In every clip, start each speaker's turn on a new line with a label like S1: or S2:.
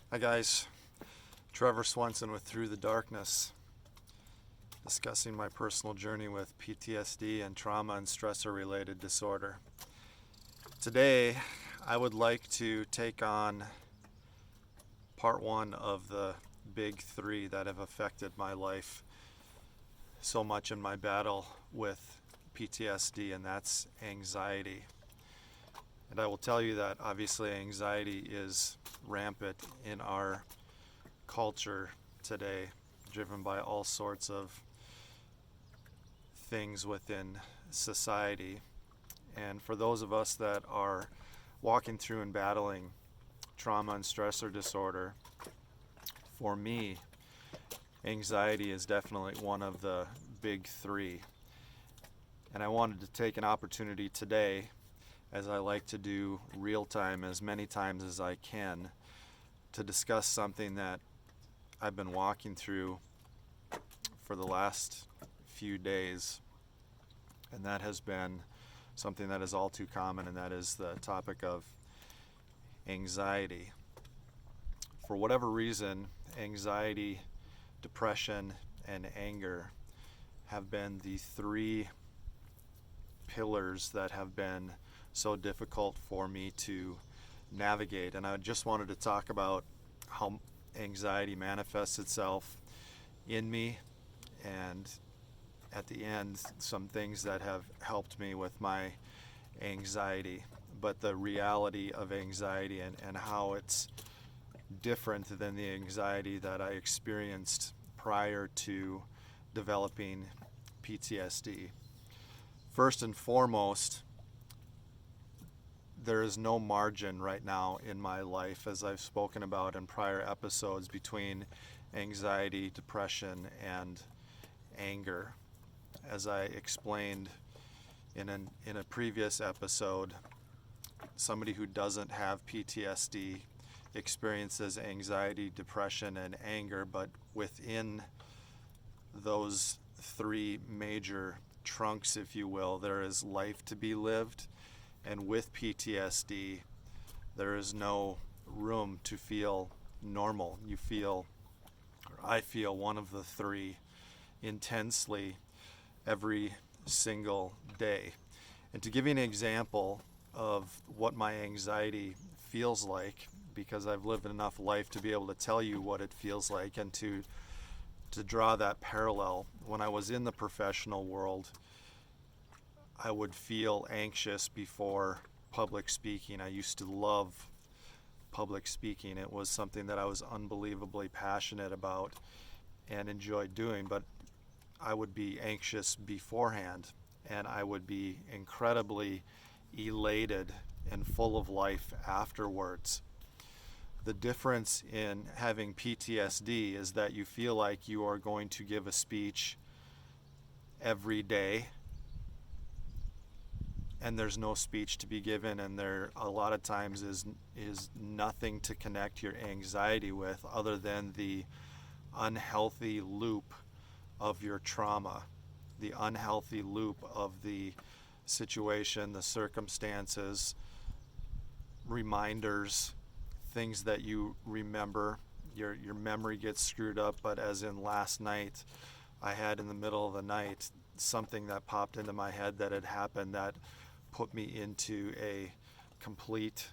S1: Hi guys, Trevor Swenson with Through the Darkness, discussing my personal journey with PTSD and trauma and stressor-related disorder. Today, I would like to take on part one of the big three that have affected my life so much in my battle with PTSD, and that's anxiety. And I will tell you that obviously anxiety is rampant in our culture today, driven by all sorts of things within society. And for those of us that are walking through and battling trauma and stressor disorder, for me, anxiety is definitely one of the big three. And I wanted to take an opportunity today, as I like to do real time as many times as I can, to discuss something that I've been walking through for the last few days, and that has been something that is all too common, and that is the topic of anxiety. For whatever reason, anxiety, depression, and anger have been the three pillars that have been so difficult for me to navigate. And I just wanted to talk about how anxiety manifests itself in me, and at the end, some things that have helped me with my anxiety, but the reality of anxiety and how it's different than the anxiety that I experienced prior to developing PTSD. First and foremost, there is no margin right now in my life, as I've spoken about in prior episodes, between anxiety, depression, and anger. As I explained in a previous episode, somebody who doesn't have PTSD experiences anxiety, depression, and anger, but within those three major trunks, if you will, there is life to be lived. And with PTSD, there is no room to feel normal. I feel one of the three intensely every single day. And to give you an example of what my anxiety feels like, because I've lived enough life to be able to tell you what it feels like, and to draw that parallel, when I was in the professional world, I would feel anxious before public speaking. I used to love public speaking. It was something that I was unbelievably passionate about and enjoyed doing, but I would be anxious beforehand, and I would be incredibly elated and full of life afterwards. The difference in having PTSD is that you feel like you are going to give a speech every day, and there's no speech to be given, and there a lot of times is nothing to connect your anxiety with other than the unhealthy loop of your trauma, the unhealthy loop of the situation, the circumstances, reminders, things that you remember. Your memory gets screwed up, but as in last night, I had in the middle of the night something that popped into my head that had happened that put me into a complete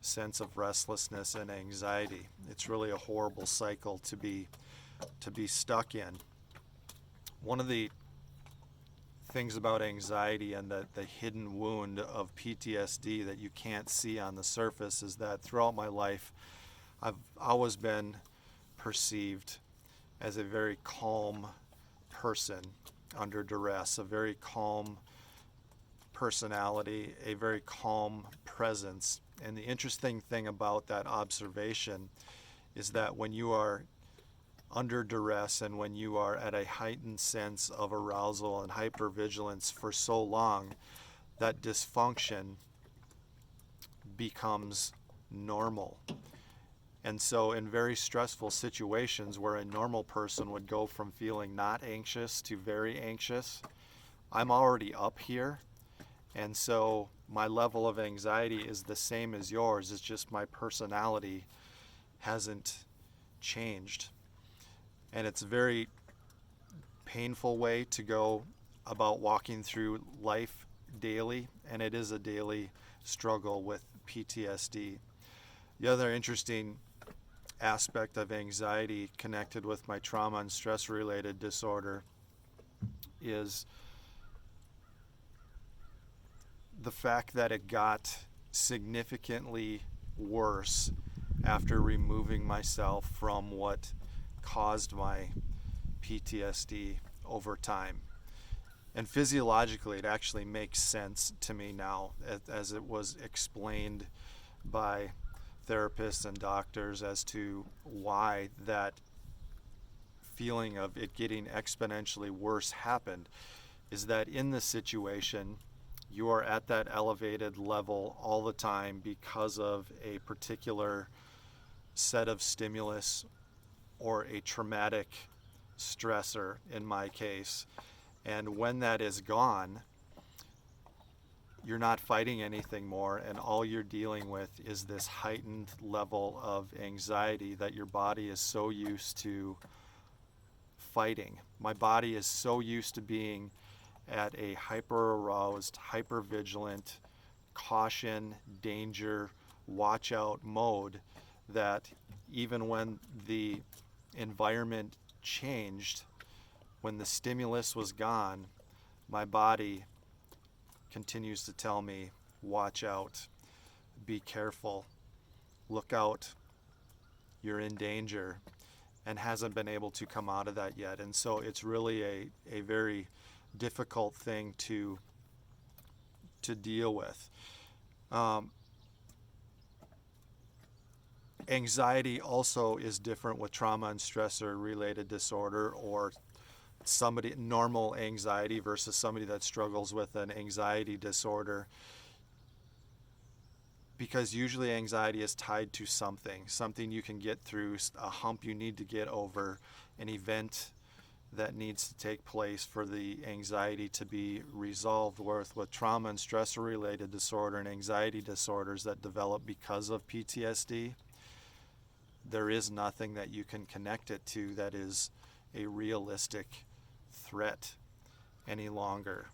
S1: sense of restlessness and anxiety. It's really a horrible cycle to be stuck in. One of the things about anxiety and the hidden wound of PTSD that you can't see on the surface is that throughout my life, I've always been perceived as a very calm person under duress, a very calm personality, a very calm presence. And the interesting thing about that observation is that when you are under duress and when you are at a heightened sense of arousal and hypervigilance for so long, that dysfunction becomes normal. And so in very stressful situations where a normal person would go from feeling not anxious to very anxious, I'm already up here. And so my level of anxiety is the same as yours. It's just my personality hasn't changed. And it's a very painful way to go about walking through life daily, and it is a daily struggle with PTSD. The other interesting aspect of anxiety connected with my trauma and stress-related disorder is the fact that it got significantly worse after removing myself from what caused my PTSD over time. And physiologically, it actually makes sense to me now, as it was explained by therapists and doctors as to why that feeling of it getting exponentially worse happened. Is that in this situation, you are at that elevated level all the time because of a particular set of stimulus or a traumatic stressor, in my case. And when that is gone, you're not fighting anything more, and all you're dealing with is this heightened level of anxiety that your body is so used to fighting. My body is so used to being at a hyper-aroused, hyper-vigilant, caution, danger, watch out mode that even when the environment changed, when the stimulus was gone, my body continues to tell me, watch out, be careful, look out, you're in danger, and hasn't been able to come out of that yet. And so it's really a very difficult thing to deal with. Anxiety also is different with trauma and stressor-related disorder, or somebody normal anxiety versus somebody that struggles with an anxiety disorder, because usually anxiety is tied to something you can get through, a hump you need to get over, an event that needs to take place for the anxiety to be resolved. With trauma and stressor-related disorder and anxiety disorders that develop because of PTSD, there is nothing that you can connect it to that is a realistic threat any longer,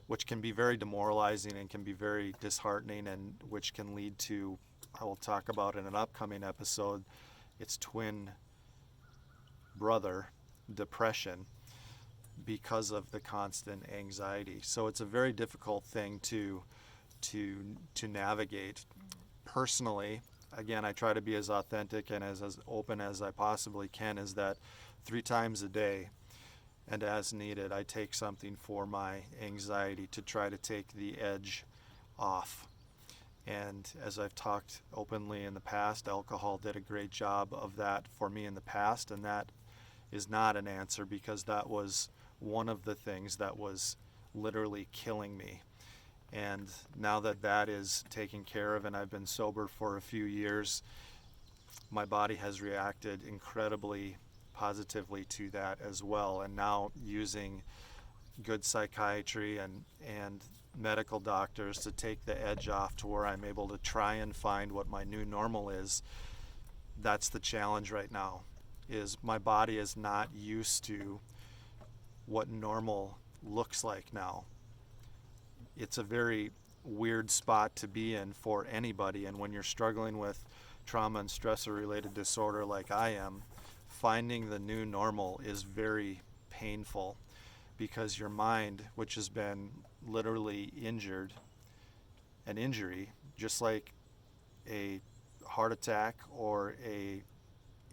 S1: which can be very demoralizing and can be very disheartening, and which can lead to, I will talk about in an upcoming episode, its twin brother, depression, because of the constant anxiety. So it's a very difficult thing to navigate. Personally, again, I try to be as authentic and as open as I possibly can, is that 3 times a day and as needed, I take something for my anxiety to try to take the edge off. And as I've talked openly in the past, alcohol did a great job of that for me in the past, and that is not an answer, because that was one of the things that was literally killing me. And now that that is taken care of and I've been sober for a few years, my body has reacted incredibly positively to that as well. And now, using good psychiatry and medical doctors to take the edge off to where I'm able to try and find what my new normal is, that's the challenge right now. Is my body is not used to what normal looks like now. It's a very weird spot to be in for anybody, and when you're struggling with trauma and stressor-related disorder like I am, finding the new normal is very painful, because your mind, which has been literally injured, an injury, just like a heart attack or a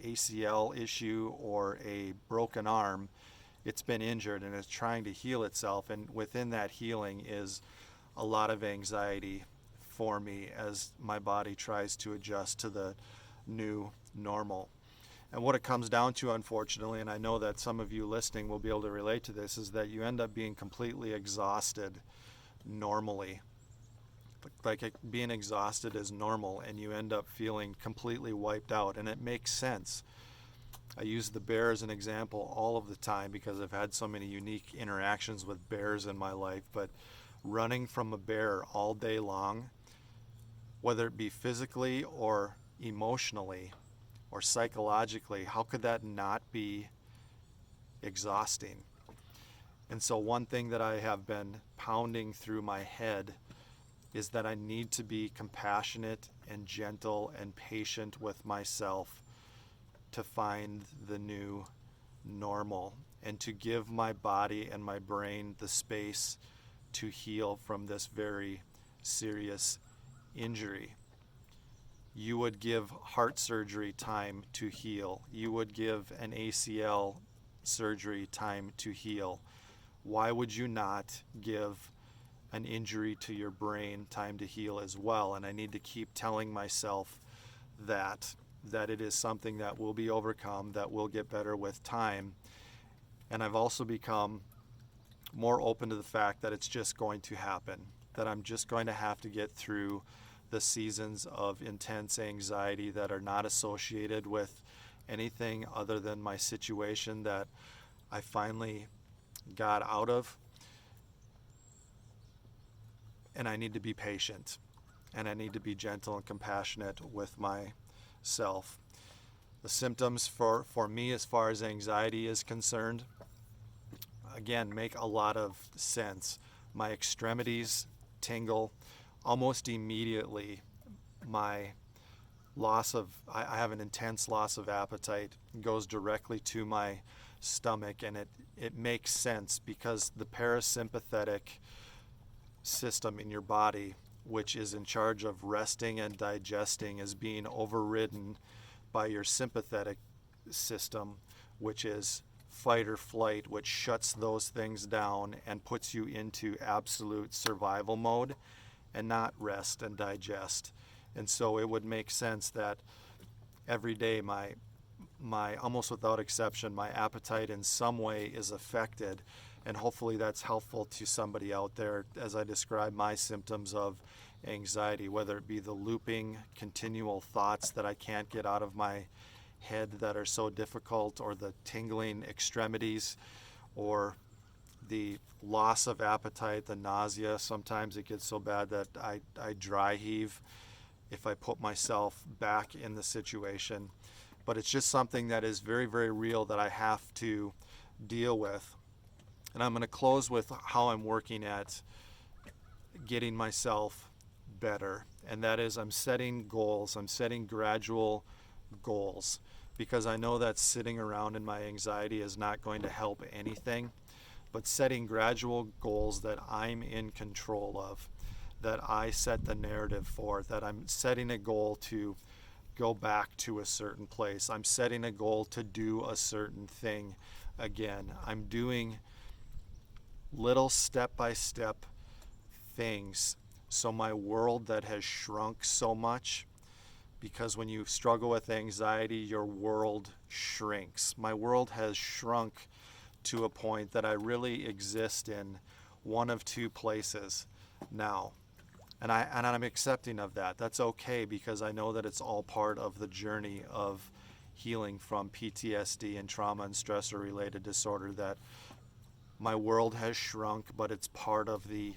S1: ACL issue or a broken arm, it's been injured and it's trying to heal itself. And within that healing is a lot of anxiety for me as my body tries to adjust to the new normal. And what it comes down to, unfortunately, and I know that some of you listening will be able to relate to this, is that you end up being completely exhausted normally. Like being exhausted is normal, and you end up feeling completely wiped out. And it makes sense. I use the bear as an example all of the time because I've had so many unique interactions with bears in my life. But running from a bear all day long, whether it be physically or emotionally or psychologically, how could that not be exhausting? And so one thing that I have been pounding through my head is that I need to be compassionate and gentle and patient with myself to find the new normal and to give my body and my brain the space to heal from this very serious injury. You would give heart surgery time to heal. You would give an ACL surgery time to heal. Why would you not give an injury to your brain time to heal as well? And I need to keep telling myself that it is something that will be overcome, that will get better with time. And I've also become more open to the fact that it's just going to happen, that I'm just going to have to get through the seasons of intense anxiety that are not associated with anything other than my situation that I finally got out of. And I need to be patient, and I need to be gentle and compassionate with myself. The symptoms for me as far as anxiety is concerned, again, make a lot of sense. My extremities tingle almost immediately. My I have an intense loss of appetite. It goes directly to my stomach, and it makes sense because the parasympathetic system in your body, which is in charge of resting and digesting, is being overridden by your sympathetic system, which is fight or flight, which shuts those things down and puts you into absolute survival mode and not rest and digest. And so it would make sense that every day my almost without exception, my appetite in some way is affected. And hopefully that's helpful to somebody out there as I describe my symptoms of anxiety, whether it be the looping, continual thoughts that I can't get out of my head that are so difficult, or the tingling extremities, or the loss of appetite, the nausea. Sometimes it gets so bad that I dry heave if I put myself back in the situation. But it's just something that is very, very real that I have to deal with. And I'm going to close with how I'm working at getting myself better. And that is, I'm setting goals. I'm setting gradual goals, because I know that sitting around in my anxiety is not going to help anything. But setting gradual goals that I'm in control of, that I set the narrative for, that I'm setting a goal to go back to a certain place. I'm setting a goal to do a certain thing again. I'm doing little step-by-step things. So my world that has shrunk so much, because when you struggle with anxiety, your world shrinks. My world has shrunk to a point that I really exist in one of two places now. And I'm accepting of that. That's okay, because I know that it's all part of the journey of healing from PTSD and trauma and stressor-related disorder, that my world has shrunk, but it's part of the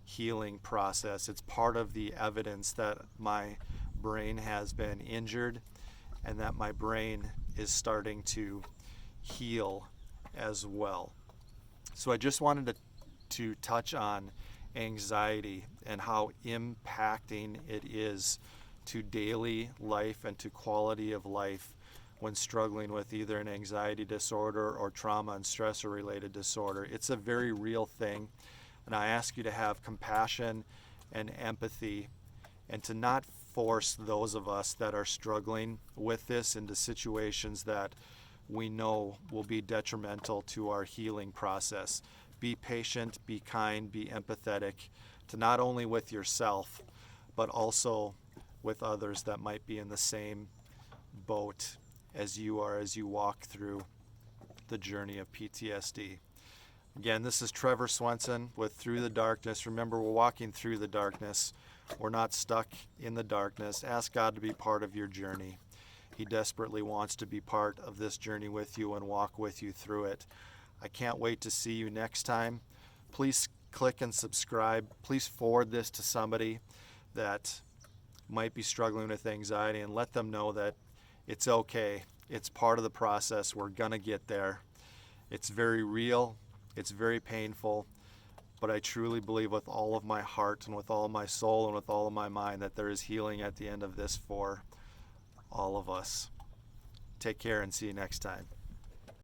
S1: healing process. It's part of the evidence that my brain has been injured and that my brain is starting to heal as well. So I just wanted to touch on anxiety and how impacting it is to daily life and to quality of life when struggling with either an anxiety disorder or trauma and stressor-related disorder. It's a very real thing, and I ask you to have compassion and empathy and to not force those of us that are struggling with this into situations that we know will be detrimental to our healing process. Be patient, be kind, be empathetic, to not only with yourself, but also with others that might be in the same boat as you are as you walk through the journey of PTSD. Again, this is Trevor Swenson with Through the Darkness. Remember, we're walking through the darkness. We're not stuck in the darkness. Ask God to be part of your journey. He desperately wants to be part of this journey with you and walk with you through it. I can't wait to see you next time. Please click and subscribe. Please forward this to somebody that might be struggling with anxiety and let them know that It's okay. It's part of the process. We're going to get there. It's very real. It's very painful. But I truly believe with all of my heart and with all of my soul and with all of my mind that there is healing at the end of this for all of us. Take care and see you next time.